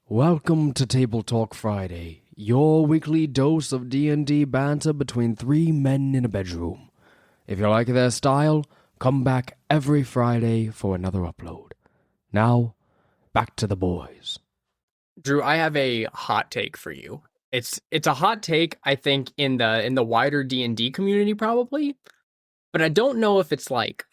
Welcome to Table Talk Friday, your weekly dose of D&D banter between three men in a bedroom. If you like their style, come back every Friday for another upload. Now, back to the boys. Drew, I have a hot take for you. It's a hot take, I think, in the wider D&D community probably, but I don't know if it's like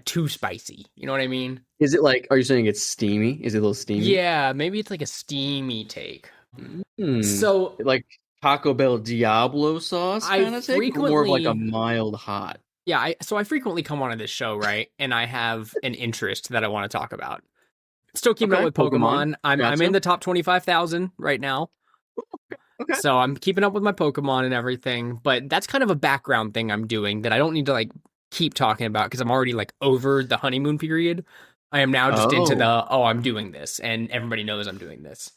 too spicy. You know what I mean? Is it like, are you saying it's steamy? Is it a little steamy? Yeah, maybe it's like a steamy take. So like Taco Bell Diablo sauce kind of take, or more of like a mild hot? Yeah, I frequently come onto this show, right? And I have an interest that I want to talk about. Still keeping up with Pokemon. I'm in the top 25,000 right now. Okay. So I'm keeping up with my Pokemon and everything, but that's kind of a background thing I'm doing that I don't need to like keep talking about because I'm already like over the honeymoon period. I am now just into I'm doing this and everybody knows I'm doing this.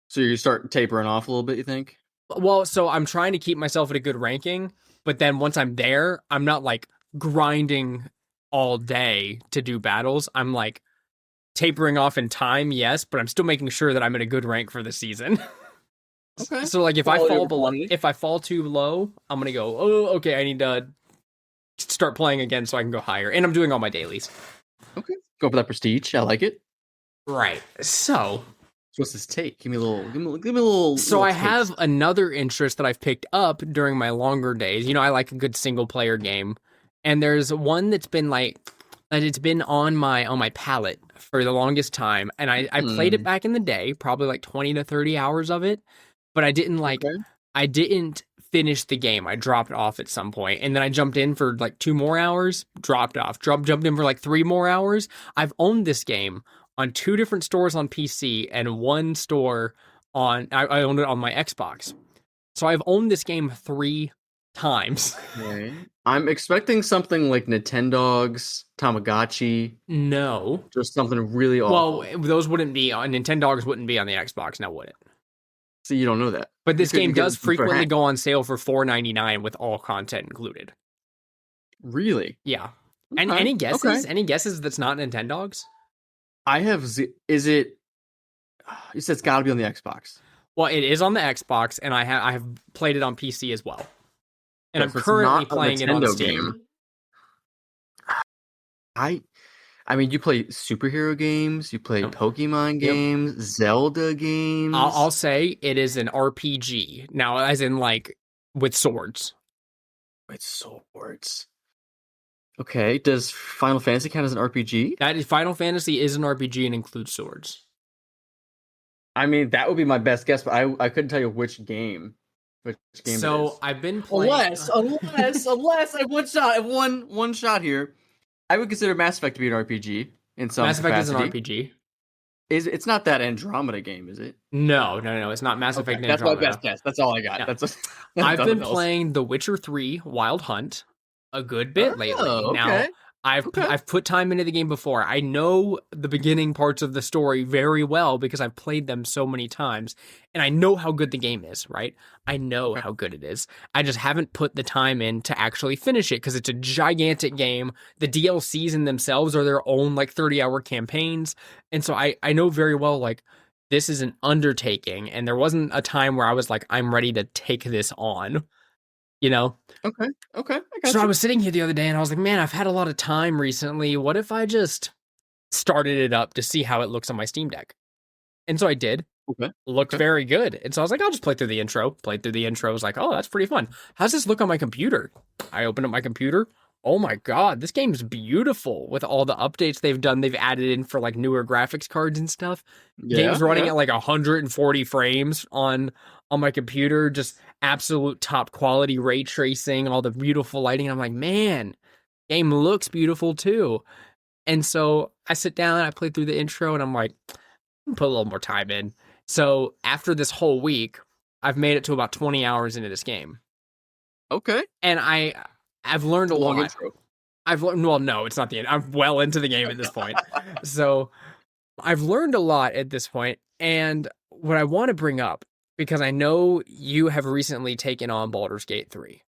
So you start tapering off a little bit, you think? Well, so I'm trying to keep myself at a good ranking, but then once I'm there, I'm not like grinding all day to do battles. I'm like tapering off in time, yes, but I'm still making sure that I'm at a good rank for the season. Okay. So like if I fall too low, I'm gonna go, okay, I need to start playing again so I can go higher. And I'm doing all my dailies. Okay. Go for that prestige. I like it. Right. So what's this take? Give me a little. So I have another interest that I've picked up during my longer days. You know, I like a good single player game. And there's one that's been it's been on my palette for the longest time. And I played it back in the day, probably like 20 to 30 hours of it. But I didn't finish the game. I dropped off at some point, and then I jumped in for like 2 more hours, dropped off, jumped in for like 3 more hours. I've owned this game on 2 different stores on PC and 1 store I owned it on my Xbox. So I've owned this game 3 times. Okay. I'm expecting something like Nintendogs, Tamagotchi. No. Just something really awful. Well, those wouldn't be on Nintendogs, wouldn't be on the Xbox, now would it? So you don't know that. But this game does frequently go on sale for $4.99 with all content included. Really? Yeah. And any guesses? Okay. Any guesses that's not Nintendogs? I have. Is it? You said it's got to be on the Xbox. Well, it is on the Xbox, and I have played it on PC as well. And I'm currently playing it on Steam. I mean, you play superhero games, you play Pokemon games, Zelda games. I'll say it is an RPG. Now, as in, like, with swords. With swords. Okay, does Final Fantasy count as an RPG? Final Fantasy is an RPG and includes swords. I mean, that would be my best guess, but I couldn't tell you which game. So, it is. I've been playing... Unless I have one shot here. I would consider Mass Effect to be an RPG in some capacity. Mass Effect is an RPG. It's not that Andromeda game, is it? No. It's not Mass Effect Andromeda. That's my best guess. That's all I got. Yeah. I've been playing The Witcher 3 Wild Hunt a good bit lately. Okay. Now, I've put time into the game before. I know the beginning parts of the story very well because I've played them so many times, and I know how good the game is, right? I know how good it is. I just haven't put the time in to actually finish it because it's a gigantic game. The DLCs in themselves are their own like 30-hour campaigns, and so I know very well like this is an undertaking, and there wasn't a time where I was like, I'm ready to take this on. You know? Okay. I was sitting here the other day and I was like, man, I've had a lot of time recently. What if I just started it up to see how it looks on my Steam Deck? And so I did. Okay. Looked very good. And so I was like, I'll just play through the intro. Played through the intro. I was like, oh, that's pretty fun. How's this look on my computer? I opened up my computer. Oh my God, this game's beautiful with all the updates they've done. They've added in for like newer graphics cards and stuff. Game's running at like 140 frames on my computer, just absolute top quality ray tracing, all the beautiful lighting. I'm like, man, game looks beautiful too. And so I sit down, I play through the intro, and I'm like, put a little more time in. So after this whole week, I've made it to about 20 hours into this game. Okay. And I've learned a lot. Intro. Well, no, it's not the end. I'm well into the game at this point. So I've learned a lot at this point. And what I want to bring up, because I know you have recently taken on Baldur's Gate 3.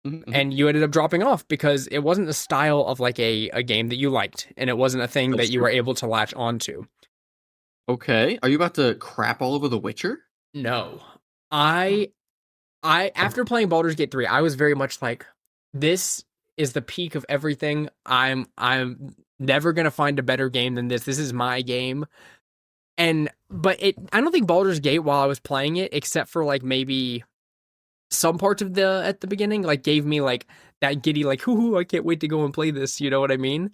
Mm-hmm. And you ended up dropping off because it wasn't the style of like a game that you liked. And it wasn't a thing that you were able to latch onto. Okay. Are you about to crap all over The Witcher? No. I after playing Baldur's Gate 3, I was very much like, this is the peak of everything. I'm never gonna find a better game than this. This is my game. But I don't think Baldur's Gate, while I was playing it, except for like maybe some parts of the at the beginning, like gave me like that giddy like, hoo, I can't wait to go and play this, you know what I mean?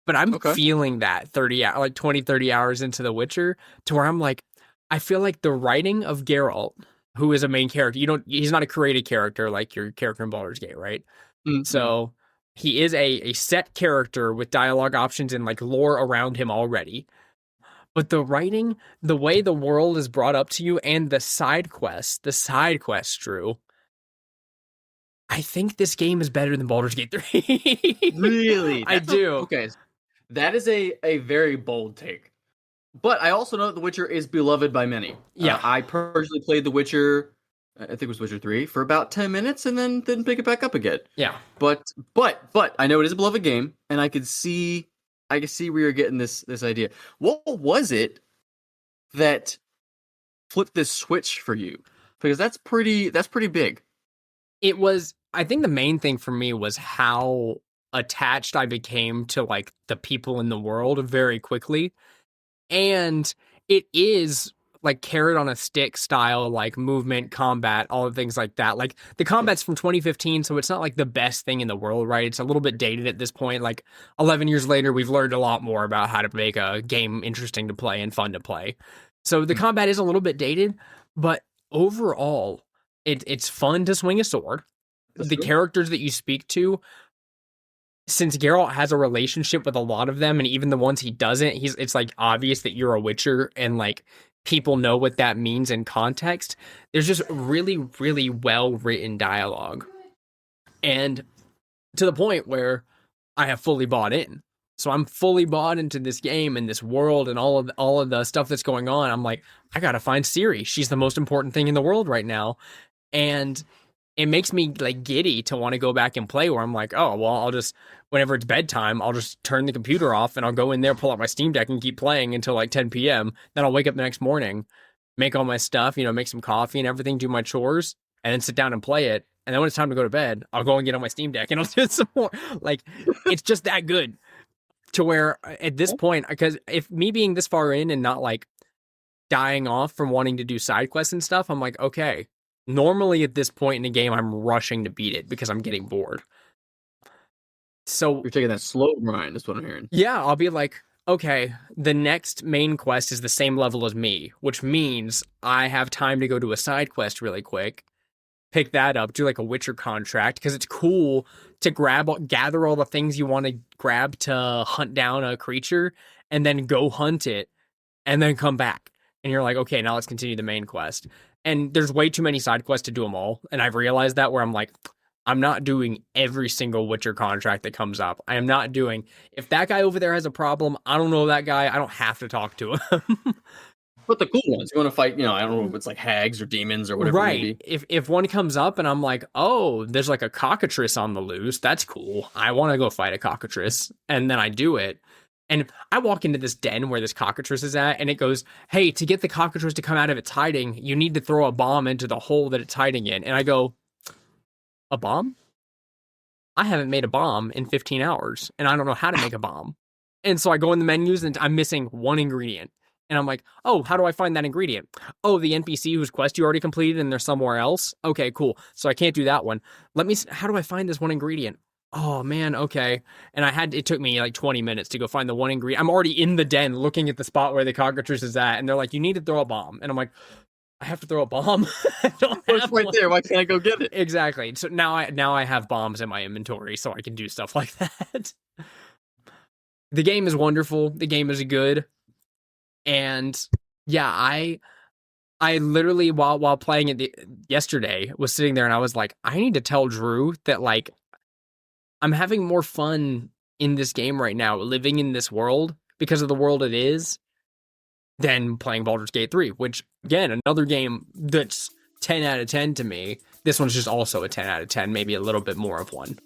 But I'm Okay. feeling that 20 30 hours into The Witcher, to where I'm like, I feel like the writing of Geralt, who is a main character, he's not a created character like your character in Baldur's Gate, right? Mm-hmm. So he is a set character with dialogue options and like lore around him already. But the writing, the way the world is brought up to you, and the side quests, Drew, I think this game is better than Baldur's Gate 3. Really? I do. Okay. That is a very bold take. But I also know that The Witcher is beloved by many. Yeah. I personally played The Witcher, I think it was Witcher 3, for about 10 minutes and then didn't pick it back up again. Yeah. But I know it is a beloved game, and I can see where you're getting this idea. What was it that flipped this switch for you? Because that's pretty big. It was, I think the main thing for me was how attached I became to like the people in the world very quickly. And it is like carrot on a stick style, like movement, combat, all the things like that. Like the combat's from 2015, so it's not like the best thing in the world, right? It's a little bit dated at this point. Like 11 years later, we've learned a lot more about how to make a game interesting to play and fun to play. So the combat is a little bit dated, but overall, it's fun to swing a sword. That's The true. characters that you speak to, since Geralt has a relationship with a lot of them, and even the ones he doesn't, it's like obvious that you're a Witcher, and like people know what that means in context. There's just really, really well written dialogue, and to the point where I have fully bought in. So I'm fully bought into this game and this world and all of the stuff that's going on. I'm like, I gotta find Ciri. She's the most important thing in the world right now, and it makes me like giddy to want to go back and play, where I'm like, oh, well, I'll just, whenever it's bedtime, I'll just turn the computer off and I'll go in there, pull out my Steam Deck and keep playing until like 10 p.m. Then I'll wake up the next morning, make all my stuff, make some coffee and everything, do my chores, and then sit down and play it. And then when it's time to go to bed, I'll go and get on my Steam Deck and I'll do it some more. Like, it's just that good, to where at this point, because if me being this far in and not like dying off from wanting to do side quests and stuff, I'm like, okay, normally at this point in the game, I'm rushing to beat it because I'm getting bored. So You're taking that slow grind, is what I'm hearing. yeah, I'll be like, okay, the next main quest is the same level as me, which means I have time to go to a side quest really quick, pick that up, do like a Witcher contract, because it's cool to gather all the things you want to grab to hunt down a creature, and then go hunt it, and then come back. And you're like, okay, now let's continue the main quest. And there's way too many side quests to do them all. And I've realized that, where I'm like, I'm not doing every single Witcher contract that comes up. I am not doing, if that guy over there has a problem, I don't know that guy. I don't have to talk to him. But the cool ones, you want to fight, I don't know if it's like hags or demons or whatever it may Right. be. If one comes up and I'm like, oh, there's like a cockatrice on the loose, that's cool. I want to go fight a cockatrice. And then I do it. And I walk into this den where this cockatrice is at, and it goes, hey, to get the cockatrice to come out of its hiding, you need to throw a bomb into the hole that it's hiding in. And I go, a bomb? I haven't made a bomb in 15 hours, and I don't know how to make a bomb. And so I go in the menus, and I'm missing one ingredient. And I'm like, oh, how do I find that ingredient? Oh, the NPC whose quest you already completed and they're somewhere else? Okay, cool. So I can't do that one. How do I find this one ingredient? Oh man, okay. And it took me like 20 minutes to go find the one ingredient. I'm already in the den looking at the spot where the cockatrice is at, and they're like, you need to throw a bomb. And I'm like, I have to throw a bomb? I don't It's have right one. there. Why can't I go get it? Exactly. So now I have bombs in my inventory, so I can do stuff like that. The game is wonderful. The game is good. And yeah, I literally while playing it yesterday was sitting there and I was like, I need to tell Drew that like I'm having more fun in this game right now, living in this world because of the world it is, than playing Baldur's Gate 3, which again, another game that's 10 out of 10 to me. This one's just also a 10 out of 10, maybe a little bit more of one.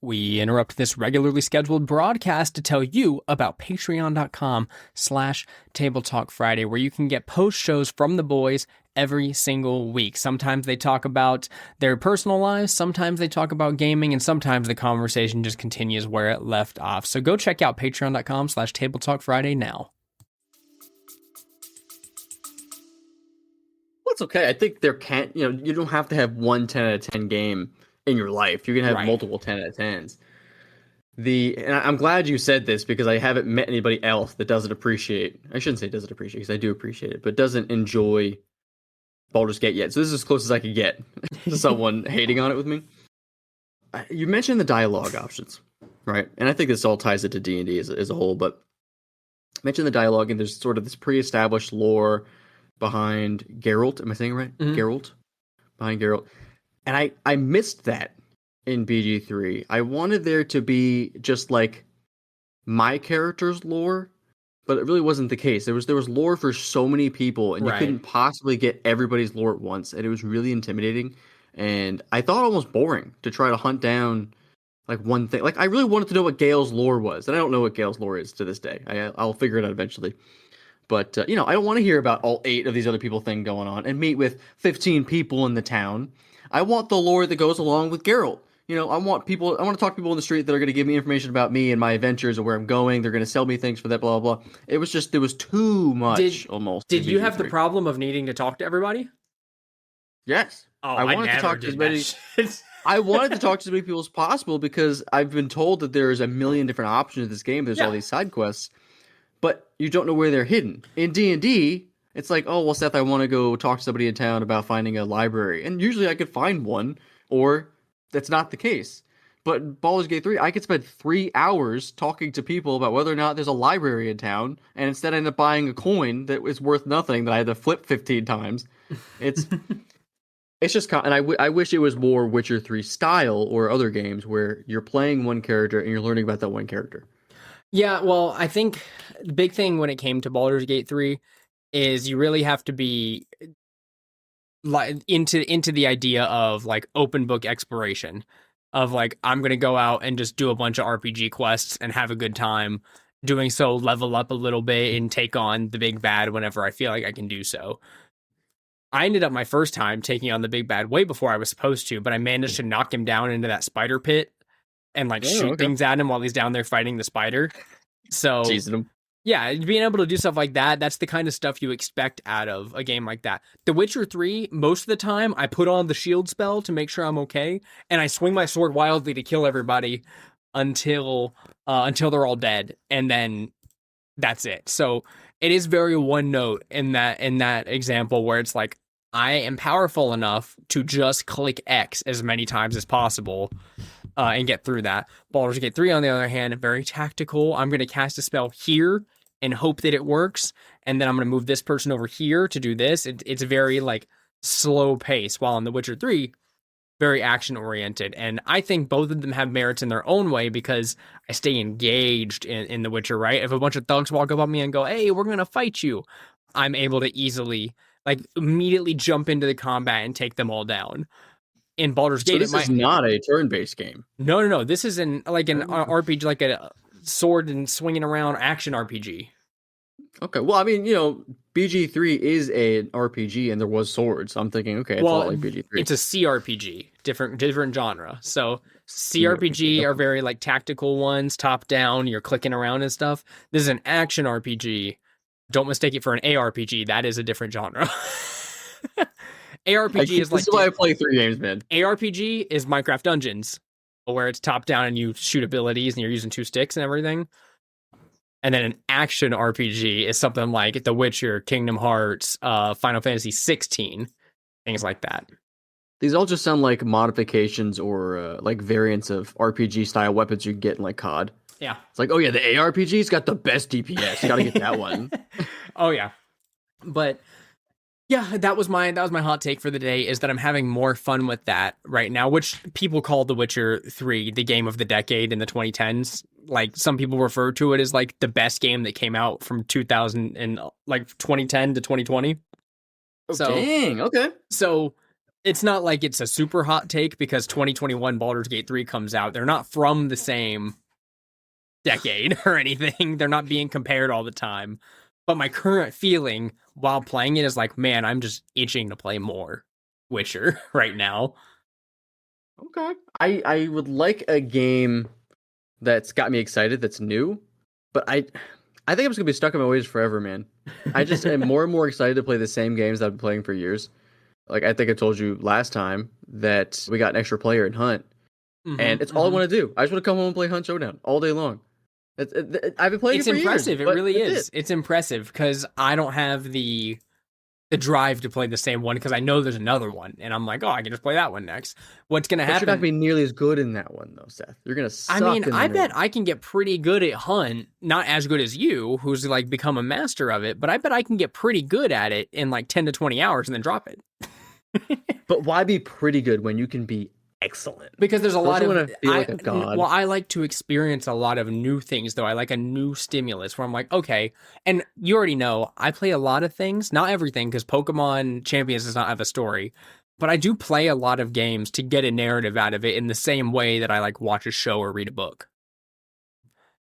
We interrupt this regularly scheduled broadcast to tell you about patreon.com/Table Talk Friday, where you can get post shows from the boys every single week. Sometimes they talk about their personal lives, sometimes they talk about gaming, and sometimes the conversation just continues where it left off. So go check out patreon.com/Table Talk Friday now. Well, it's okay. I think there can't, you don't have to have one 10 out of 10 game in your life. You can have multiple 10 out of 10s. And I'm glad you said this because I haven't met anybody else that doesn't appreciate, I shouldn't say doesn't appreciate because I do appreciate it, but doesn't enjoy Baldur's Gate yet. So this is as close as I could get to someone hating on it with me. You mentioned the dialogue options, right? And I think this all ties into D&D as a whole, but mention the dialogue and there's sort of this pre-established lore behind Geralt. Am I saying it right? Mm-hmm. Geralt? Behind Geralt. And I missed that in BG3. I wanted there to be just like my character's lore, but it really wasn't the case. There was lore for so many people, and you couldn't possibly get everybody's lore at once, and it was really intimidating. And I thought almost boring to try to hunt down like one thing. Like I really wanted to know what Gale's lore was, and I don't know what Gale's lore is to this day. I'll figure it out eventually. But I don't want to hear about all 8 of these other people thing going on and meet with 15 people in the town. I want the lore that goes along with Geralt. I want to talk to people in the street that are going to give me information about me and my adventures and where I'm going. They're going to sell me things for that, blah, blah, blah. It was too much almost. Did you have the problem of needing to talk to everybody? Yes. Oh, I wanted to talk to as many. I wanted to talk to as many people as possible because I've been told that there's a million different options in this game. There's all these side quests, but you don't know where they're hidden. In D&D, it's like, oh, well, Seth, I want to go talk to somebody in town about finding a library. And usually I could find one, or that's not the case. But in Baldur's Gate 3, I could spend 3 hours talking to people about whether or not there's a library in town, and instead I end up buying a coin that is worth nothing that I had to flip 15 times. It's just, and I wish it was more Witcher 3 style or other games where you're playing one character and you're learning about that one character. Yeah, well, I think the big thing when it came to Baldur's Gate 3 is you really have to be like into the idea of like open book exploration of like I'm going to go out and just do a bunch of RPG quests and have a good time doing so, level up a little bit and take on the big bad whenever I feel like I can do so. I ended up my first time taking on the big bad way before I was supposed to, but I managed to knock him down into that spider pit and like shoot things at him while he's down there fighting the spider. So teasing him. Yeah, being able to do stuff like that, that's the kind of stuff you expect out of a game like that. The Witcher 3, most of the time, I put on the shield spell to make sure I'm okay, and I swing my sword wildly to kill everybody until they're all dead, and then that's it. So it is very one note in that example where it's like, I am powerful enough to just click X as many times as possible and get through that. Baldur's Gate 3, on the other hand, very tactical. I'm going to cast a spell here and hope that it works, and then I'm going to move this person over here to do this. It's very like slow pace, while in The Witcher 3, very action oriented. And I think both of them have merits in their own way because I stay engaged in The Witcher, right? If a bunch of thugs walk up on me and go, hey, we're going to fight you, I'm able to easily like immediately jump into the combat and take them all down. In Baldur's Gate, this is not a turn-based game. No. This is an RPG, like a sword and swinging around action RPG. Okay, well, I mean, BG3 is an RPG, and there was swords. So I'm thinking, okay, it's a lot like BG3. It's a CRPG, different genre. So CRPG are very like tactical ones, top down. You're clicking around and stuff. This is an action RPG. Don't mistake it for an ARPG. That is a different genre. ARPG is like... This is why I play 3 games, man. ARPG is Minecraft Dungeons, where it's top down and you shoot abilities and you're using 2 sticks and everything. And then an action RPG is something like The Witcher, Kingdom Hearts, Final Fantasy 16, things like that. These all just sound like modifications or like variants of RPG-style weapons you get in like COD. Yeah. It's like, oh yeah, the ARPG's got the best DPS. You gotta get that one. Oh yeah. But yeah, that was my hot take for the day, is that I'm having more fun with that right now, which people call The Witcher 3 the game of the decade in the 2010s. Like some people refer to it as like the best game that came out from 2000 and like 2010 to 2020. Oh, so, dang, okay. So It's not like it's a super hot take because 2021 Baldur's Gate 3 comes out. They're not from the same decade or anything. They're not being compared all the time. But my current feeling while playing it is like, man, I'm just itching to play more Witcher right now. Okay. I would like a game that's got me excited, that's new, but I think I'm just gonna be stuck in my ways forever, man. I just am more and more excited to play the same games that I've been playing for years. Like I think I told you last time that we got an extra player in Hunt, and it's all I want to do. I just want to come home and play Hunt Showdown all day long. I've been playing it for impressive. years. It really is. It's impressive because I don't have the drive to play the same one because I know there's another one, and I'm like, oh, I can just play that one next. What's gonna happen? You're not gonna be nearly as good in that one though, Seth. You're gonna suck. I mean, I bet I can get pretty good at Hunt. Not as good as you, who's like become a master of it, but I bet I can get pretty good at it in like 10 to 20 hours and then drop it. But why be pretty good when you can be excellent? Because there's a lot of like a god. Well, I like to experience a lot of new things though. I like a new stimulus where I'm like, okay, and you already know I play a lot of things, not everything, because Pokemon Champions does not have a story. But I do play a lot of games to get a narrative out of it in the same way that I like watch a show or read a book.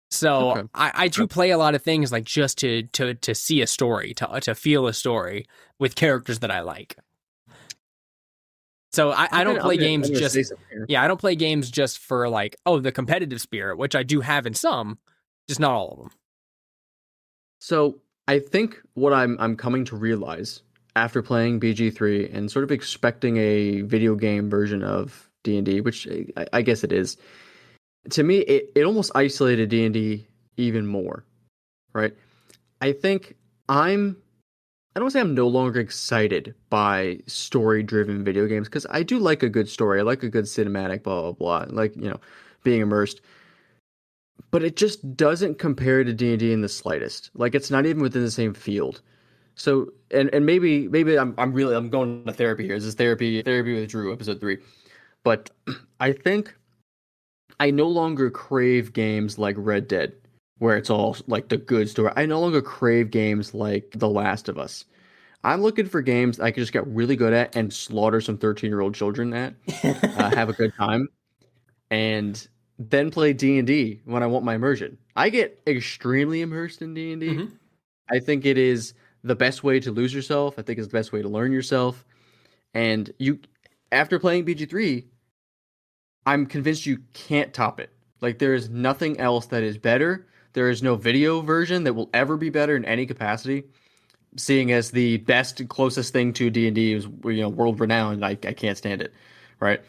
So okay. I do play a lot of things like just to see a story, to feel a story with characters that I like. So I don't play games just I don't play games just for like, oh, the competitive spirit, which I do have in some, just not all of them. So I think what I'm coming to realize after playing BG3 and sort of expecting a video game version of D&D, which I guess it is, to me it almost isolated D&D even more, right? I think I don't want to say I'm no longer excited by story-driven video games because I do like a good story. I like a good cinematic, blah, blah, blah. Like, being immersed. But it just doesn't compare to D&D in the slightest. Like, it's not even within the same field. So, and maybe I'm going to therapy here. This is therapy with Drew, episode 3. But I think I no longer crave games like Red Dead, where it's all like the good story. I no longer crave games like The Last of Us. I'm looking for games I can just get really good at and slaughter some 13-year-old children at, have a good time, and then play D&D when I want my immersion. I get extremely immersed in D&D. Mm-hmm. I think it is the best way to lose yourself. I think it's the best way to learn yourself. And after playing BG3, I'm convinced you can't top it. Like, there is nothing else that is better. There is no video version that will ever be better in any capacity. Seeing as the best, closest thing to D&D is, world renowned, I can't stand it, right?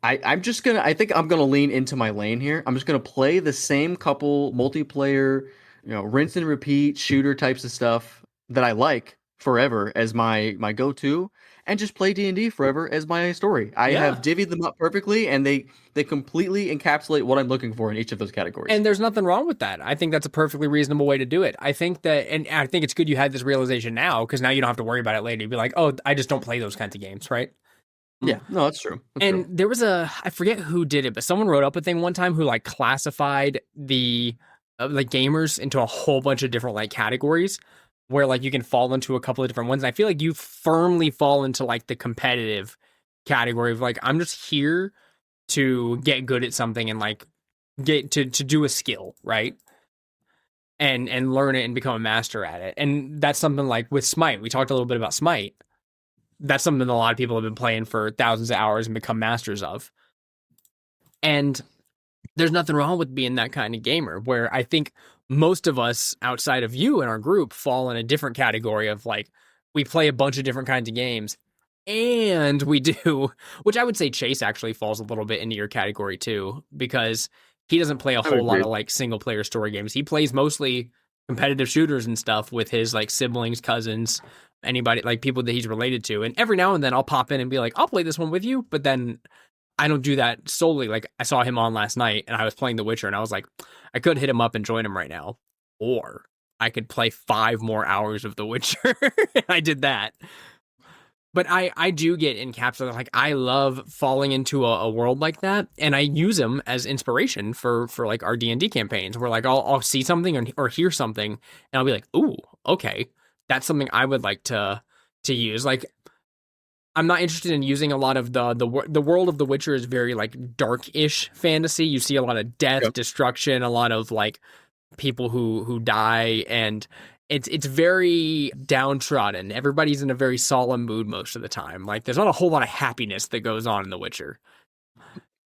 I think I'm gonna lean into my lane here. I'm just gonna play the same couple multiplayer, rinse and repeat shooter types of stuff that I like forever as my go-to, and just play D&D forever as my story. I have divvied them up perfectly, and they completely encapsulate what I'm looking for in each of those categories. And there's nothing wrong with that. I think that's a perfectly reasonable way to do it. I think it's good you had this realization now, because now you don't have to worry about it later. You'd be like, oh, I just don't play those kinds of games, right? Yeah, no, that's true. There was I forget who did it, but someone wrote up a thing one time who like classified the like gamers into a whole bunch of different like categories, where like you can fall into a couple of different ones. And I feel like you firmly fall into like the competitive category of like, I'm just here to get good at something and like get to do a skill, right? And learn it and become a master at it. And that's something like with Smite. We talked a little bit about Smite. That's something that a lot of people have been playing for thousands of hours and become masters of. And there's nothing wrong with being that kind of gamer, where I think most of us outside of you in our group fall in a different category of like, we play a bunch of different kinds of games, and we do, which I would say Chase actually falls a little bit into your category too, because he doesn't play a whole lot of like single player story games. He plays mostly competitive shooters and stuff with his like siblings, cousins, anybody, like people that he's related to. And every now and then I'll pop in and be like, I'll play this one with you, but then I don't do that solely. Like, I saw him on last night and I was playing The Witcher, and I was like, I could hit him up and join him right now, or I could play 5 more hours of The Witcher. I did that. But I do get encapsulated. Like, I love falling into a world like that, and I use them as inspiration for like our D&D campaigns, where like I'll see something or hear something, and I'll be like, ooh, okay, that's something I would like to use. Like, I'm not interested in using a lot of the world of The Witcher is very like dark-ish fantasy. You see a lot of death, Yep. destruction, a lot of like people who die, and it's very downtrodden. Everybody's in a very solemn mood most of the time. Like there's not a whole lot of happiness that goes on in The Witcher.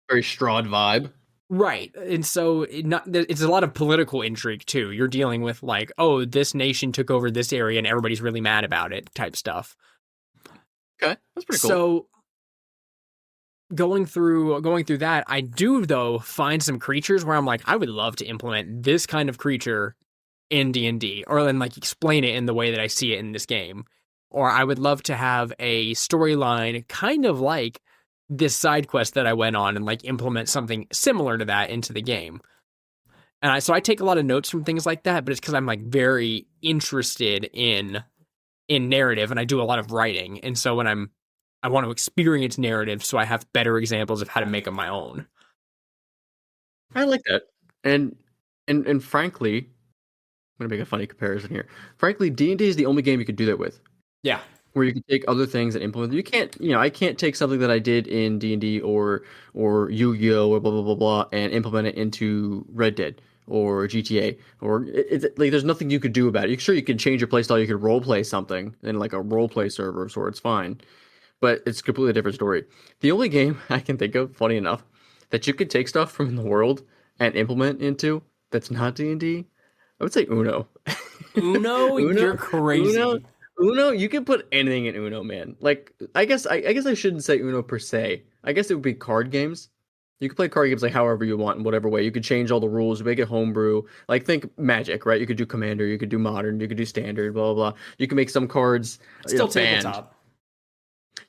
Very Strahd vibe. Right. And so it's a lot of political intrigue too. You're dealing with like, oh, this nation took over this area and everybody's really mad about it type stuff. Okay, that's pretty cool. So going through that, I do though find some creatures where I'm like, I would love to implement this kind of creature in D&D, or then like explain it in the way that I see it in this game. Or I would love to have a storyline kind of like this side quest that I went on and like implement something similar to that into the game. And so I take a lot of notes from things like that, but it's because I'm like very interested in narrative, and I do a lot of writing. And so when I want to experience narrative, so I have better examples of how to make them my own. I like that. And frankly, I'm gonna make a funny comparison here. Frankly, D&D is the only game you could do that with. Yeah. Where you can take other things and implement them. You can't, I can't take something that I did in D&D or Yu-Gi-Oh! Or blah, blah, blah, blah, and implement it into Red Dead or GTA. Or, like, there's nothing you could do about it. Sure, you can change your playstyle, you could roleplay something in, like, a roleplay server of sorts, fine. But it's a completely different story. The only game I can think of, funny enough, that you could take stuff from the world and implement into that's not D&D, I would say Uno. Uno? You're crazy. Uno, you can put anything in Uno, man. Like, I guess I shouldn't say Uno per se. I guess it would be card games. You could play card games like however you want in whatever way. You could change all the rules, make it homebrew. Like think Magic, right? You could do Commander, you could do Modern, you could do Standard, blah blah blah. You can make some cards Still tabletop.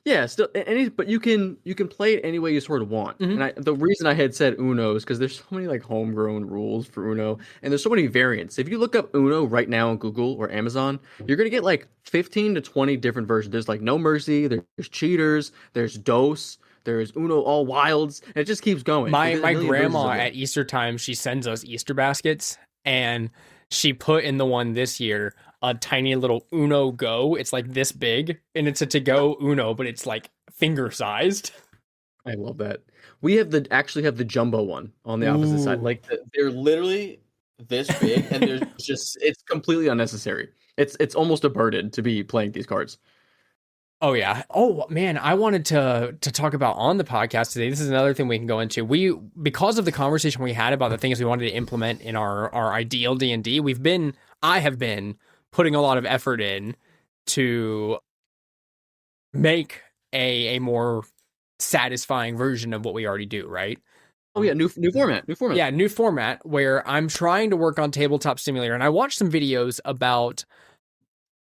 Yeah, still but you can play it any way you sort of want. Mm-hmm. And the reason I had said Uno is because there's so many like homegrown rules for Uno, and there's so many variants. If you look up Uno right now on Google or Amazon, you're gonna get like 15 to 20 different versions. There's like No Mercy, there's Cheaters, there's Dos, there's Uno All Wilds, and it just keeps going. My grandma at Easter time, she sends us Easter baskets, and she put in the one this year a tiny little Uno Go. It's like this big, and it's a to-go Uno, but it's like finger-sized. I love that. We actually have the jumbo one on the opposite side. Like they're literally this big, and there's it's completely unnecessary. It's almost a burden to be playing these cards. Oh yeah. Oh man, I wanted to talk about on the podcast today. This is another thing we can go into. Because of the conversation we had about the things we wanted to implement in our ideal D&D, I have been putting a lot of effort in to make a more satisfying version of what we already do, right? Oh yeah, new format. Yeah, new format where I'm trying to work on Tabletop Simulator, and I watched some videos about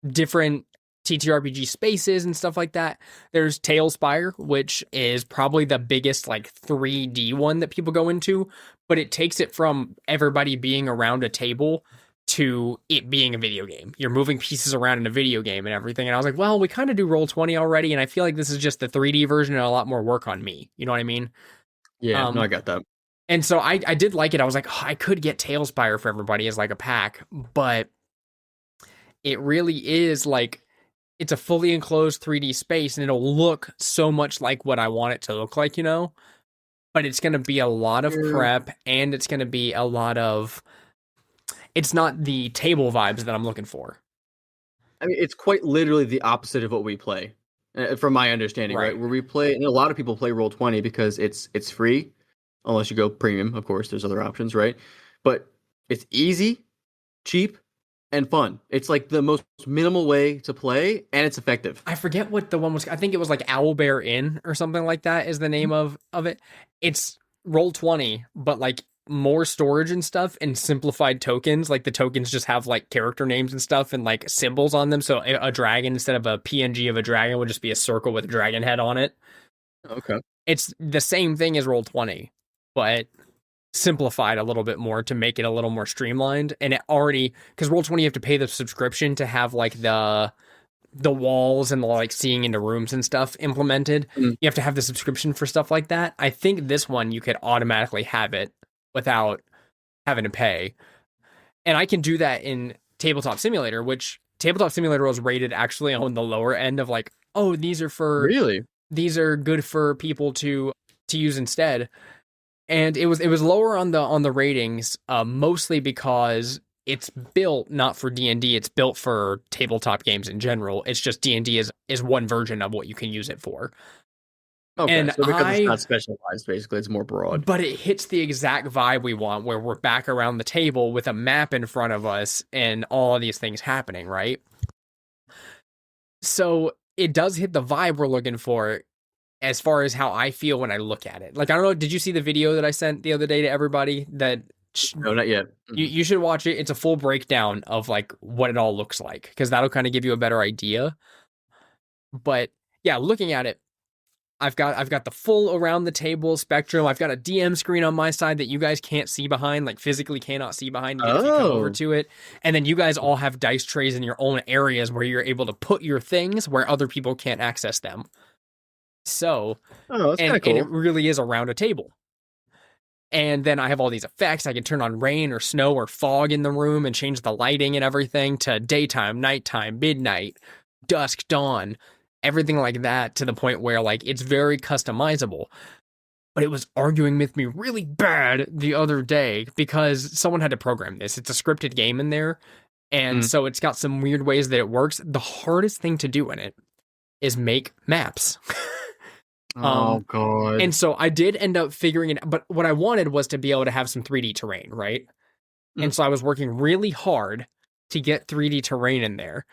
different TTRPG spaces and stuff like that. There's Tailspire, which is probably the biggest like 3D one that people go into, but it takes it from everybody being around a table to it being a video game. You're moving pieces around in a video game and everything. And I was like, well, we kind of do Roll20 already, and I feel like this is just the 3D version and a lot more work on me. You know what I mean? Yeah, no, I got that. And so I did like it. I was like, oh, I could get Tailspire for everybody as like a pack, but it really is like, it's a fully enclosed 3D space, and it'll look so much like what I want it to look like, you know? But it's going to be a lot of prep, and it's going to be a lot of... It's not the table vibes that I'm looking for. I mean, it's quite literally the opposite of what we play, from my understanding, right? Where we play, and a lot of people play Roll20 because it's free, unless you go premium, of course, there's other options, right? But it's easy, cheap, and fun. It's like the most minimal way to play, and it's effective. I forget what the one was. I think it was like Owlbear Inn or something like that is the name of it. It's Roll20, but like more storage and stuff and simplified tokens. Like the tokens just have like character names and stuff and like symbols on them. So a dragon, instead of a PNG of a dragon, would just be a circle with a dragon head on it. Okay. It's the same thing as Roll20, but simplified a little bit more to make it a little more streamlined. And it already, because Roll20 you have to pay the subscription to have like the walls and the like seeing into rooms and stuff implemented. You have to have the subscription for stuff like that. I think this one you could automatically have it without having to pay. And I can do that in Tabletop Simulator, which Tabletop Simulator was rated actually on the lower end of like oh, Really? these are good for people to use instead. And it was lower on the ratings, mostly because it's built not for D&D, it's built for tabletop games in general. It's just D&D is one version of what you can use it for. Okay, And so because it's not specialized, basically, it's more broad. but it hits the exact vibe we want, where we're back around the table with a map in front of us and all of these things happening, right? So it does hit the vibe we're looking for as far as how I feel when I look at it. Like, I don't know, did you see the video that I sent the other day to everybody that No, not yet. you should watch it. It's a full breakdown of like what it all looks like, because that'll kind of give you a better idea. But yeah, looking at it, I've got the full around the table spectrum. I've got a DM screen on my side that you guys can't see behind, like physically cannot see behind, even if you come over to it. And then you guys all have dice trays in your own areas where you're able to put your things where other people can't access them. So, Oh, that's kind of and it cool. really is around a table. And then I have all these effects. I can turn on rain or snow or fog in the room and change the lighting and everything to daytime, nighttime, midnight, dusk, dawn, everything like that, to the point where like it's very customizable. But it was arguing with me really bad the other day because someone had to program this. It's a scripted game in there. And so it's got some weird ways that it works. The hardest thing to do in it is make maps. Oh god. And so I did end up figuring it, but what I wanted was to be able to have some 3D terrain, right? And so I was working really hard to get 3D terrain in there,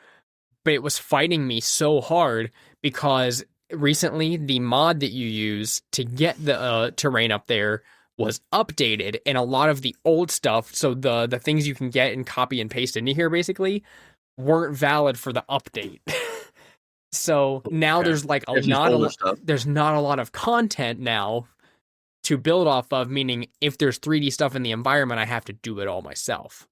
but it was fighting me so hard because recently the mod that you use to get the terrain up there was updated, and a lot of the old stuff, so the things you can get and copy and paste into here basically, weren't valid for the update. So now there's like There's just older stuff. there's not a lot of content now to build off of, meaning if there's 3D stuff in the environment, I have to do it all myself.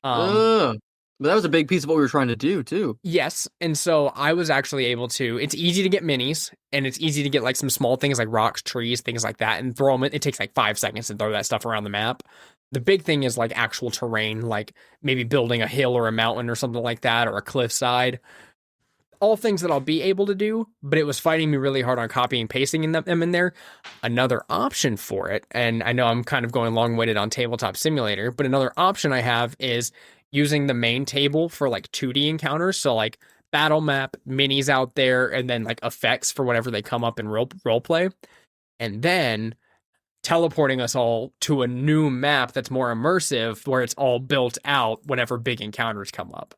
But that was a big piece of what we were trying to do too. Yes, and so I was actually able to. It's easy to get minis, and it's easy to get like some small things like rocks, trees, things like that, and throw them in. It takes like 5 seconds to throw that stuff around the map. The big thing is like actual terrain, like maybe building a hill or a mountain or something like that, or a cliffside. All things that I'll be able to do, but it was fighting me really hard on copying and pasting them in there. Another option for it, and I know I'm kind of going long-winded on Tabletop Simulator, but another option I have is using the main table for like 2D encounters. So like battle map, minis out there, and then like effects for whenever they come up in role play. And then teleporting us all to a new map that's more immersive, where it's all built out whenever big encounters come up.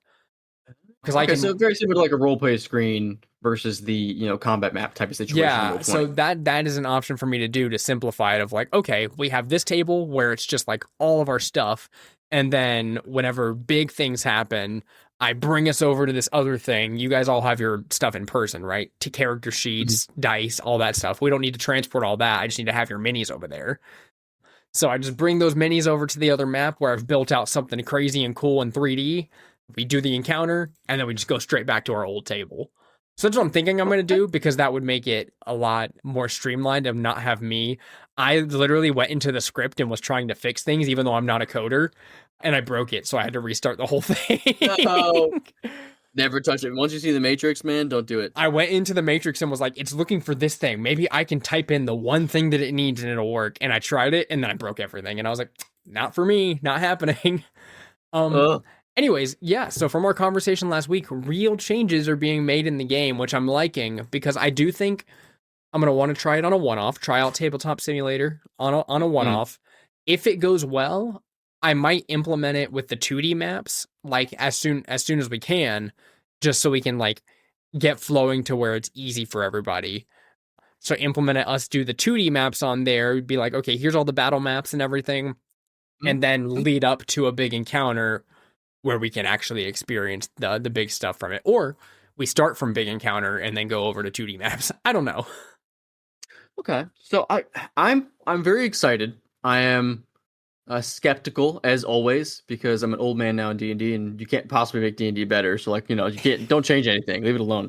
Because So very similar to like a role play screen versus the combat map type of situation. yeah, so that is an option for me to do to simplify it. Of like, okay, we have this table where it's just like all of our stuff, and then whenever big things happen, I bring us over to this other thing. You guys all have your stuff in person, right? To character sheets, dice, all that stuff. We don't need to transport all that. I just need to have your minis over there. So I just bring those minis over to the other map where I've built out something crazy and cool in 3D. We do the encounter, and then we just go straight back to our old table. So that's what I'm thinking I'm going to do, because that would make it a lot more streamlined and not have me. I literally went into the script and was trying to fix things, even though I'm not a coder, and I broke it, so I had to restart the whole thing. Oh, never touch it. Once you see the Matrix, man, don't do it. I went into the Matrix and was like, it's looking for this thing. Maybe I can type in the one thing that it needs and it'll work. And I tried it, and then I broke everything. And I was like, not for me, not happening. Anyways, yeah, so from our conversation last week, real changes are being made in the game, which I'm liking, because I do think I'm going to want to try it on a one-off, try out Tabletop Simulator on a one-off. If it goes well, I might implement it with the 2D maps, like as soon as we can, just so we can like get flowing to where it's easy for everybody. So implement it, us do the 2D maps on there, be like, okay, here's all the battle maps and everything, and then lead up to a big encounter where we can actually experience the big stuff from it. Or we start from big encounter and then go over to 2D maps. I don't know. Okay, so I'm very excited. I am skeptical as always, because I'm an old man now in D&D, and you can't possibly make D&D better. So don't change anything, leave it alone.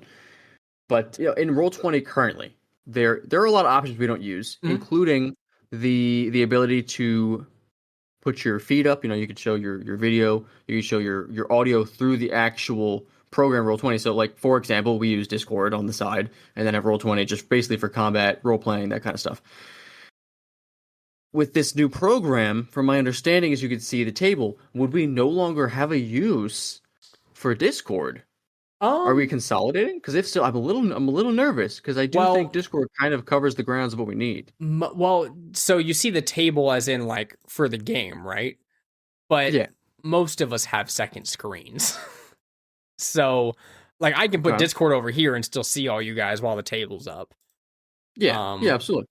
But in Roll20 currently, there are a lot of options we don't use, including the ability to put your feed up. You could show your video, you can show your audio through the actual program Roll20. So, like, for example, we use Discord on the side, and then have Roll20 just basically for combat, role playing, that kind of stuff. With this new program, from my understanding, as you can see the table, would we no longer have a use for Discord? Are we consolidating? Because if so, I'm a little nervous because I do think Discord kind of covers the grounds of what we need. Well, so you see the table as in like for the game, right? But Yeah. most of us have second screens. So, like, I can put Discord over here and still see all you guys while the table's up. Yeah, yeah, absolutely.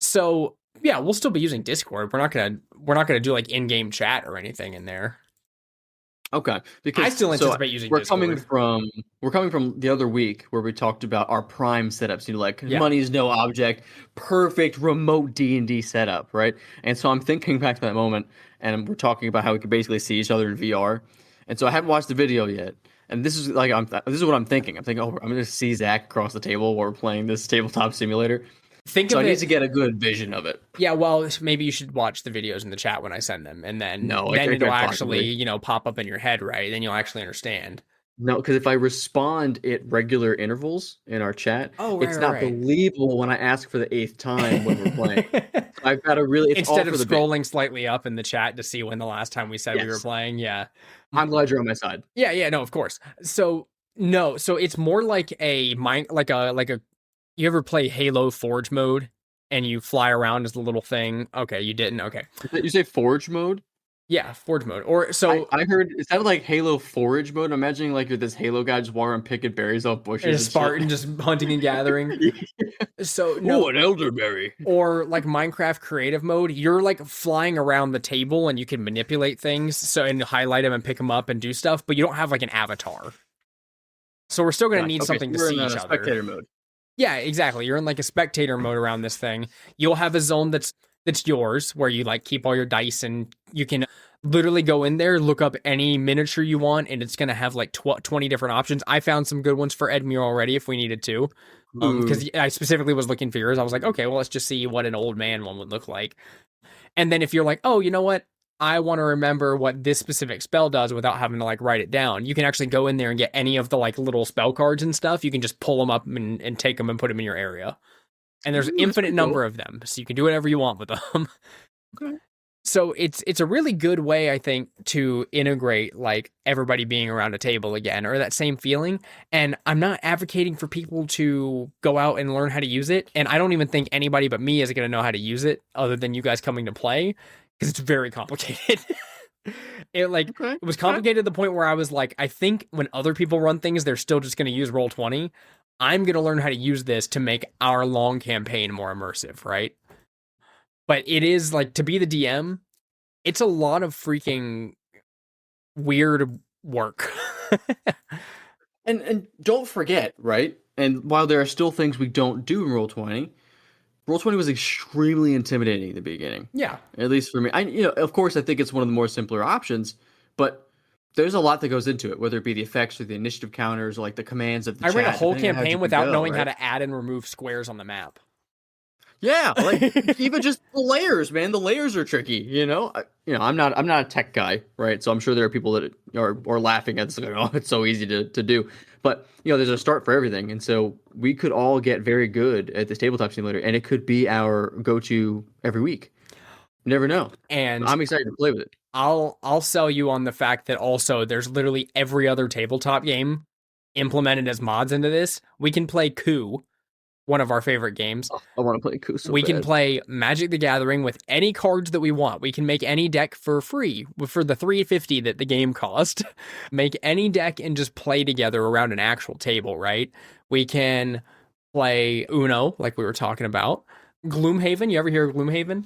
So, yeah, we'll still be using Discord. We're not gonna do like in-game chat or anything in there. Okay, because I still anticipate using Discord. We're coming from the other week where we talked about our prime setups. Like money's no object, perfect remote D&D setup, right? And so I'm thinking back to that moment, and we're talking about how we could basically see each other in VR. And so I haven't watched the video yet, and this is like this is what I'm thinking. I'm thinking, I'm going to see Zach across the table while we're playing this tabletop simulator. I need to get a good vision of it. Yeah, well, maybe you should watch the videos in the chat when I send them, and then it'll actually, pop up in your head, right? Then you'll actually understand. No, because if I respond at regular intervals in our chat, it's not believable when I ask for the 8th time when we're playing. I've got to really instead of scrolling slightly up in the chat to see when the last time we said we were playing. Yeah, I'm glad you're on my side. Yeah, no, of course. So it's more like like a. You ever play Halo Forge mode and you fly around as the little thing? Okay, you didn't. Okay. You say Forge mode? Yeah, Forge mode. Or so I heard it sounded like Halo Forage mode. I'm imagining like you're this Halo guy just walking around picking berries off bushes. And a Spartan just hunting and gathering. So no, an elderberry. Or like Minecraft creative mode, you're like flying around the table and you can manipulate things and highlight them and pick them up and do stuff, but you don't have like an avatar. So we're still going to need something to see each other. Spectator mode. Yeah, exactly. You're in like a spectator mode around this thing. You'll have a zone that's yours where you like keep all your dice and you can literally go in there, look up any miniature you want, and it's going to have like 20 different options. I found some good ones for Edmure already if we needed to. Because I specifically was looking for yours. I was like, okay, well, let's just see what an old man one would look like. And then if you're like, oh, you know what? I want to remember what this specific spell does without having to like write it down. You can actually go in there and get any of the like little spell cards and stuff. You can just pull them up and take them and put them in your area. And there's an infinite number of them, so you can do whatever you want with them. Okay. So it's a really good way, I think, to integrate like everybody being around a table again, or that same feeling. And I'm not advocating for people to go out and learn how to use it. And I don't even think anybody but me is going to know how to use it, other than you guys coming to play. Because it's very complicated. It was complicated to the point where I was like, I think when other people run things, they're still just going to use Roll20. I'm going to learn how to use this to make our long campaign more immersive, right? But it is like, to be the DM, it's a lot of freaking weird work. And don't forget, right? And while there are still things we don't do in Roll20, Roll20 was extremely intimidating in the beginning. Yeah. At least for me. Of course, I think it's one of the more simpler options, but there's a lot that goes into it, whether it be the effects or the initiative counters or like the commands of the chat. I ran a whole campaign without knowing how to add and remove squares on the map. Yeah, like even just the layers, man. The layers are tricky, I'm not a tech guy, right? So I'm sure there are people that are laughing at this, like, oh, it's so easy to do. But there's a start for everything, and so we could all get very good at this tabletop simulator, and it could be our go-to every week. You never know. And I'm excited to play with it. I'll sell you on the fact that also there's literally every other tabletop game implemented as mods into this. We can play Coup, one of our favorite games. I want to play Coup so We bad. can play Magic the Gathering with any cards that we want. We can make any deck for free for the $3.50 that the game cost. Make any deck and just play together around an actual table, right? We can play Uno, like we were talking about. Gloomhaven, you ever hear of Gloomhaven?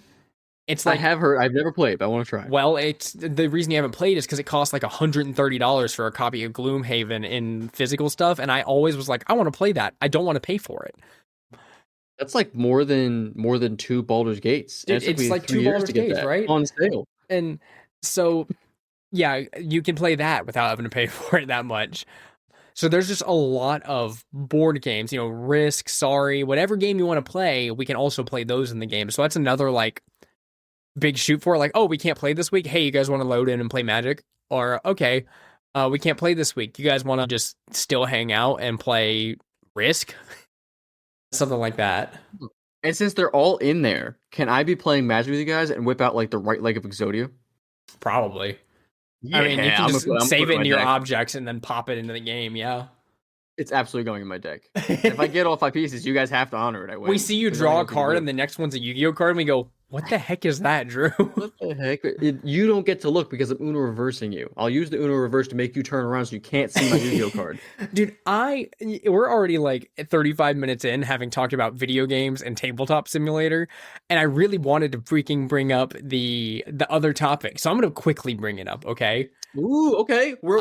It's like, I have heard. I've never played, but I want to try. Well, it's the reason you haven't played is because it costs like $130 for a copy of Gloomhaven in physical stuff, and I always was like, I want to play that. I don't want to pay for it. That's like more than 2 Baldur's Gates. Dude, it's like 2 Baldur's Gates, right? On sale. And so, yeah, you can play that without having to pay for it that much. So there's just a lot of board games, Risk, Sorry, whatever game you want to play, we can also play those in the game. So that's another like big shoot for, like, oh, we can't play this week. Hey, you guys want to load in and play Magic? Or, okay, We can't play this week. You guys want to just still hang out and play Risk? Something like that. And since they're all in there, can I be playing Magic with you guys and whip out like the right leg of Exodia? Probably. Yeah, I mean, you can I'm just gonna save put it my into your deck. objects and then pop it into the game. Yeah. It's absolutely going in my deck. And if I get all 5 pieces, you guys have to honor it. I win. We see you There's nothing draw a else you can card do. and the next one's a Yu-Gi-Oh card and we go, what the heck is that, Drew? What the heck? You don't get to look because I'm Uno reversing you. I'll use the Uno reverse to make you turn around so you can't see my Yu-Gi-Oh card. Dude, we're already like 35 minutes in having talked about video games and tabletop simulator, and I really wanted to freaking bring up the other topic. So I'm going to quickly bring it up, okay? Ooh, okay. We're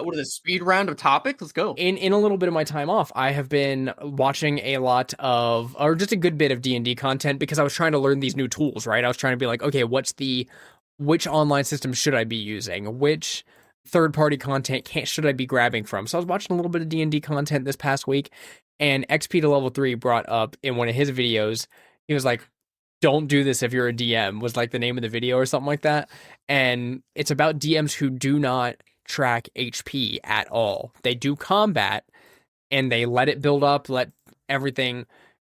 what is it? Speed round of topics. Let's go. In a little bit of my time off, I have been watching a lot of, or just a good bit of D&D content because I was trying to learn these new tools, right? I was trying to be like, okay, which online system should I be using? Which third-party content should I be grabbing from? So I was watching a little bit of D&D content this past week, and XP to level 3 brought up in one of his videos, he was like, don't do this if you're a DM, was like the name of the video or something like that. And it's about DMs who do not track HP at all. They do combat and they let it build up, let everything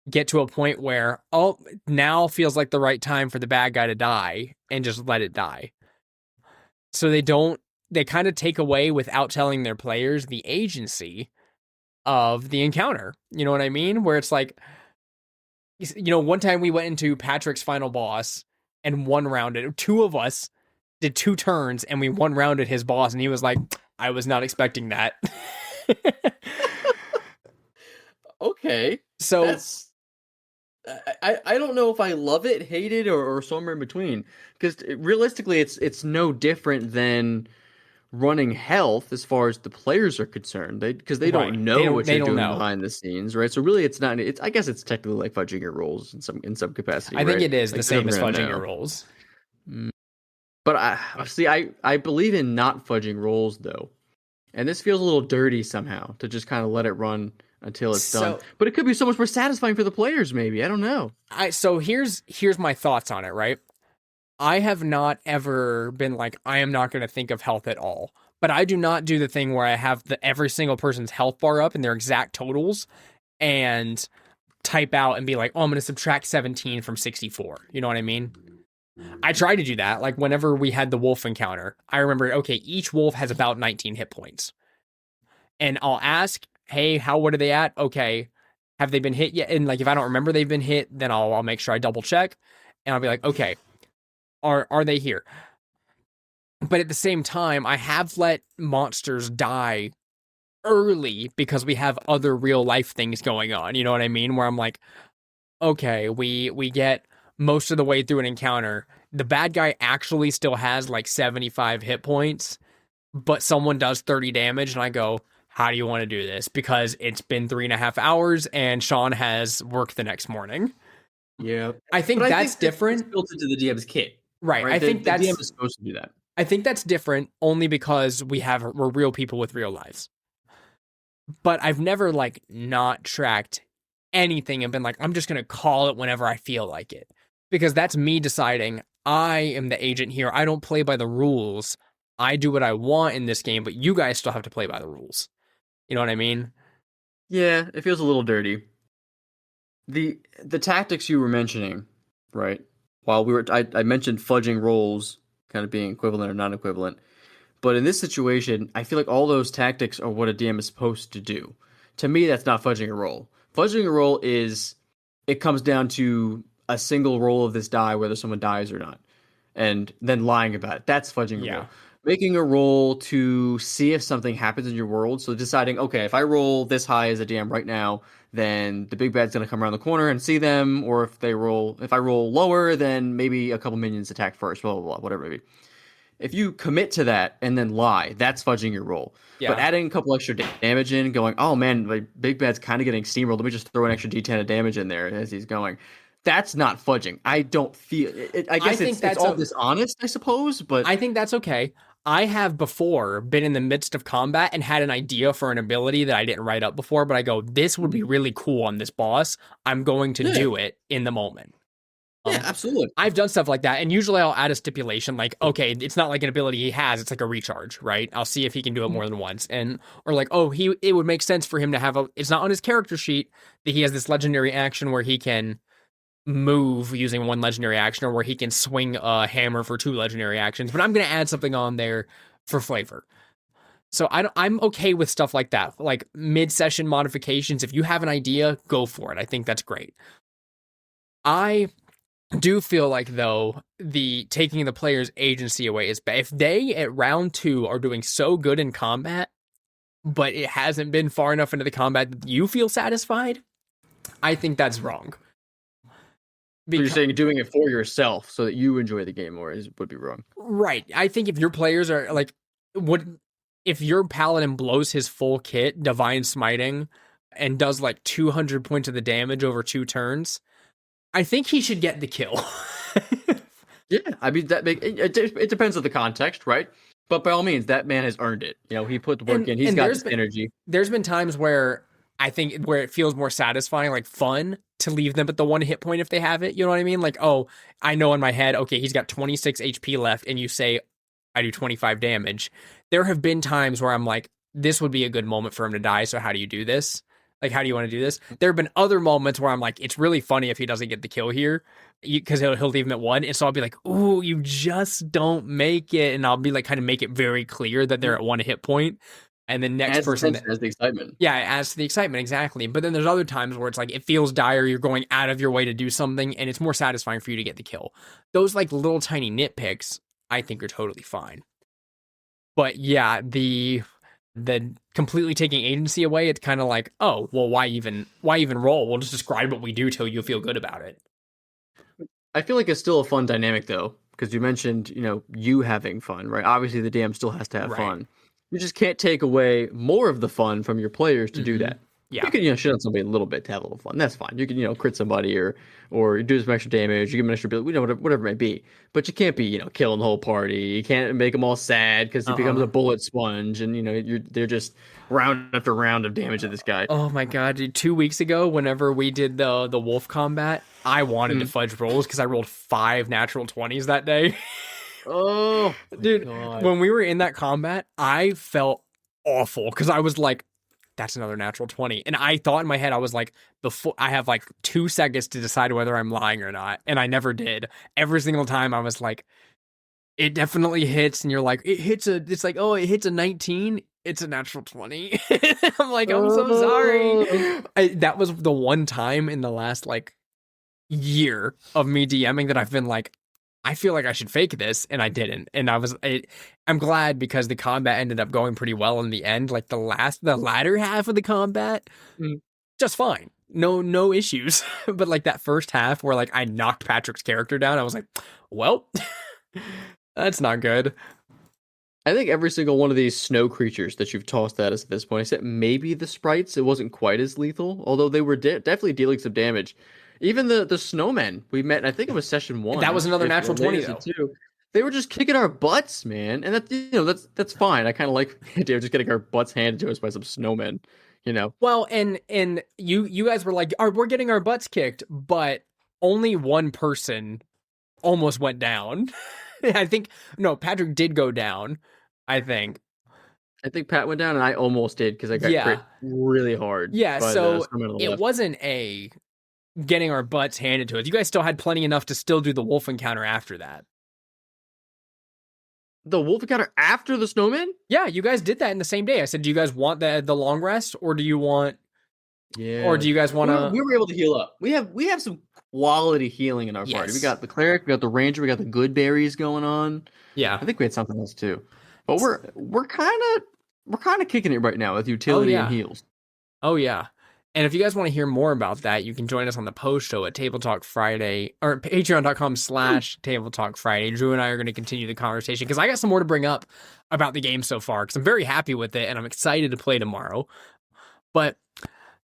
get to a point where, oh, now feels like the right time for the bad guy to die, and just let it die. So they kind of take away, without telling their players, the agency of the encounter. You know what I mean? Where it's like, one time we went into Patrick's final boss and one rounded. Two of us did 2 turns and we one rounded his boss, and he was like, I was not expecting that. Okay. So That's I don't know if I love it, hate it, or somewhere in between. Because realistically, it's no different than running health as far as the players are concerned. Because they Right. don't know what They you're don't doing know. behind the scenes, right? So really, it's not. I guess it's technically like fudging your rolls in some capacity. I think right? it is Like, the same as they're never fudging gonna your know. rolls. But I believe in not fudging rolls though, and this feels a little dirty somehow to just kind of let it run until it's done. So- But it could be so much more satisfying for the players. Maybe I don't know. So here's my thoughts on it, right? I have not ever been like, I am not going to think of health at all. But I do not do the thing where I have every single person's health bar up and their exact totals and type out and be like, oh, I'm going to subtract 17 from 64. You know what I mean? I tried to do that. Like whenever we had the wolf encounter, I remember, okay, each wolf has about 19 hit points. And I'll ask, hey, what are they at? Okay, have they been hit yet? And like, if I don't remember they've been hit, then I'll make sure I double check. And I'll be like, okay, are they here? But at the same time, I have let monsters die early because we have other real life things going on. You know what I mean? Where I'm like, okay, we get most of the way through an encounter. The bad guy actually still has like 75 hit points, but someone does 30 damage, and I go, how do you want to do this? Because it's been 3.5 hours and Sean has work the next morning. Yeah, I think but that's different. It's built into the DM's kit, Right. I The think that's DM is supposed to do that. I think that's different only because we're real people with real lives. But I've never like not tracked anything and been like, I'm just going to call it whenever I feel like it. Because that's me deciding I am the agent here. I don't play by the rules. I do what I want in this game, but you guys still have to play by the rules. You know what I mean? Yeah, it feels a little dirty. The tactics you were mentioning, right? While I mentioned fudging rolls kind of being equivalent or non-equivalent. But in this situation, I feel like all those tactics are what a DM is supposed to do. To me, that's not fudging a roll. Fudging a roll is, it comes down to a single roll of this die, whether someone dies or not, and then lying about it. That's fudging a roll. Making a roll to see if something happens in your world. So deciding, okay, if I roll this high as a DM right now, then the big bad's going to come around the corner and see them. Or if I roll lower, then maybe a couple minions attack first, blah, blah, blah, whatever it may be. If you commit to that and then lie, that's fudging your roll. Yeah. But adding a couple extra damage in, going, oh man, my big bad's kind of getting steamrolled. Let me just throw an extra D10 of damage in there as he's going. That's not fudging. I don't feel it. I guess it's all dishonest, I suppose. But I think that's okay. I have before been in the midst of combat and had an idea for an ability that I didn't write up before, but I go, this would be really cool on this boss. I'm going to do it in the moment. Yeah, absolutely. I've done stuff like that, and usually I'll add a stipulation like, okay, it's not like an ability he has; it's like a recharge, right? I'll see if he can do it more than once, and or like, oh, it would make sense for him to have a. It's not on his character sheet that he has this legendary action where he can move using one legendary action, or where he can swing a hammer for 2 legendary actions. But I'm gonna add something on there for flavor. So I'm okay with stuff like that, like mid-session modifications. If you have an idea, go for it. I think that's great. I do feel like though the taking the player's agency away is bad. If they at round 2 are doing so good in combat, but it hasn't been far enough into the combat that you feel satisfied, I think that's wrong. So you're saying doing it for yourself so that you enjoy the game more would be wrong. Right. I think if your players are like, if your paladin blows his full kit, divine smiting, and does like 200 points of the damage over 2 turns, I think he should get the kill. Yeah, I mean it depends on the context, right? But by all means, that man has earned it. You know, he put the work in. He's got this energy. There's been times where I think where it feels more satisfying, like fun, to leave them at the 1 hit point if they have it. You know what I mean? Like, oh, I know in my head, okay, he's got 26 HP left, and you say, I do 25 damage. There have been times where I'm like, this would be a good moment for him to die, so how do you do this? Like, how do you want to do this? There have been other moments where I'm like, it's really funny if he doesn't get the kill here, because he'll leave him at 1. And so I'll be like, ooh, you just don't make it. And I'll be like, kind of make it very clear that they're at 1 hit point. And the next person has the excitement. Yeah, it adds to the excitement, exactly. But then there's other times where it's like, it feels dire, you're going out of your way to do something, and it's more satisfying for you to get the kill. Those like little tiny nitpicks, I think are totally fine. But yeah, the completely taking agency away, it's kind of like, oh, well, why even roll? We'll just describe what we do till you feel good about it. I feel like it's still a fun dynamic though, because you mentioned, you having fun, right? Obviously the DM still has to have fun. You just can't take away more of the fun from your players to do that. Yeah. You can, shit on somebody a little bit to have a little fun. That's fine. You can, crit somebody or do some extra damage. You give them an extra ability, whatever it may be. But you can't be, killing the whole party. You can't make them all sad because he becomes a bullet sponge, and they're just round after round of damage to this guy. Oh my god, dude! 2 weeks ago, whenever we did the wolf combat, I wanted to fudge rolls because I rolled 5 natural 20s that day. Oh, dude! God. When we were in that combat, I felt awful because I was like, that's another natural 20. And I thought in my head, I was like, I have like 2 seconds to decide whether I'm lying or not. And I never did. Every single time I was like, it definitely hits. And you're like, it hits a 19. It's a natural 20. I'm like, I'm so sorry. That was the one time in the last like year of me DMing that I've been like, I feel like I should fake this, and I didn't. And I'm glad because the combat ended up going pretty well in the end. Like the latter half of the combat, just fine. No issues. But like that first half where like I knocked Patrick's character down, I was like, well, that's not good. I think every single one of these snow creatures that you've tossed at us at this point, except maybe the sprites, it wasn't quite as lethal, although they were definitely dealing some damage. Even the snowmen we met, I think it was session 1. That was another natural 20 though. They were just kicking our butts, man, and that's fine. I kind of like the idea of just getting our butts handed to us by some snowmen, Well, and you guys were like, we're getting our butts kicked, but only one person almost went down. I think Patrick did go down. I think Pat went down, and I almost did because I got crit really hard. Yeah, so it wasn't a getting our butts handed to us. You guys still had plenty enough to still do the wolf encounter after that. The wolf encounter after the snowman? Yeah, you guys did that in the same day. I said, do you guys want the long rest, or do you want? Yeah. Or do you guys want to? We were able to heal up. We have some quality healing in our party. We got the cleric, we got the ranger, we got the good berries going on. Yeah, I think we had something else too. But we're kind of kicking it right now with utility and heals. Oh yeah. And if you guys want to hear more about that, you can join us on the post show at Table Talk Friday or patreon.com/Table Talk Friday. Drew and I are going to continue the conversation because I got some more to bring up about the game so far because I'm very happy with it and I'm excited to play tomorrow. But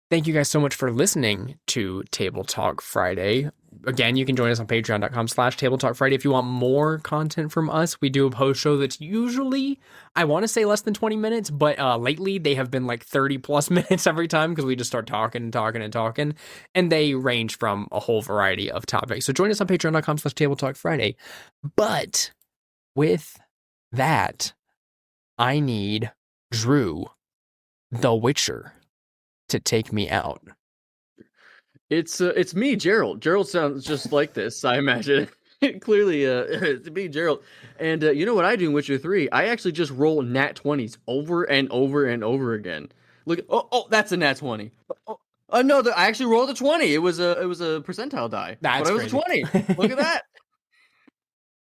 thank you guys so much for listening to Table Talk Friday. again, you can join us on patreon.com/Table Talk Friday if you want more content from us. We do a post show that's usually, I want to say less than 20 minutes, but lately they have been like 30 plus minutes every time because we just start talking and talking and talking, and they range from a whole variety of topics. So join us on patreon.com/Table Talk Friday. But with that, I need Drew, the Witcher, to take me out. It's me, Gerald. Gerald sounds just like this, I imagine. Clearly, it's me, Gerald. And you know what I do in Witcher 3? I actually just roll nat 20s over and over and over again. Look, that's a nat 20. No, I actually rolled a 20. It was a percentile die. That's but it was crazy. a 20. Look at that.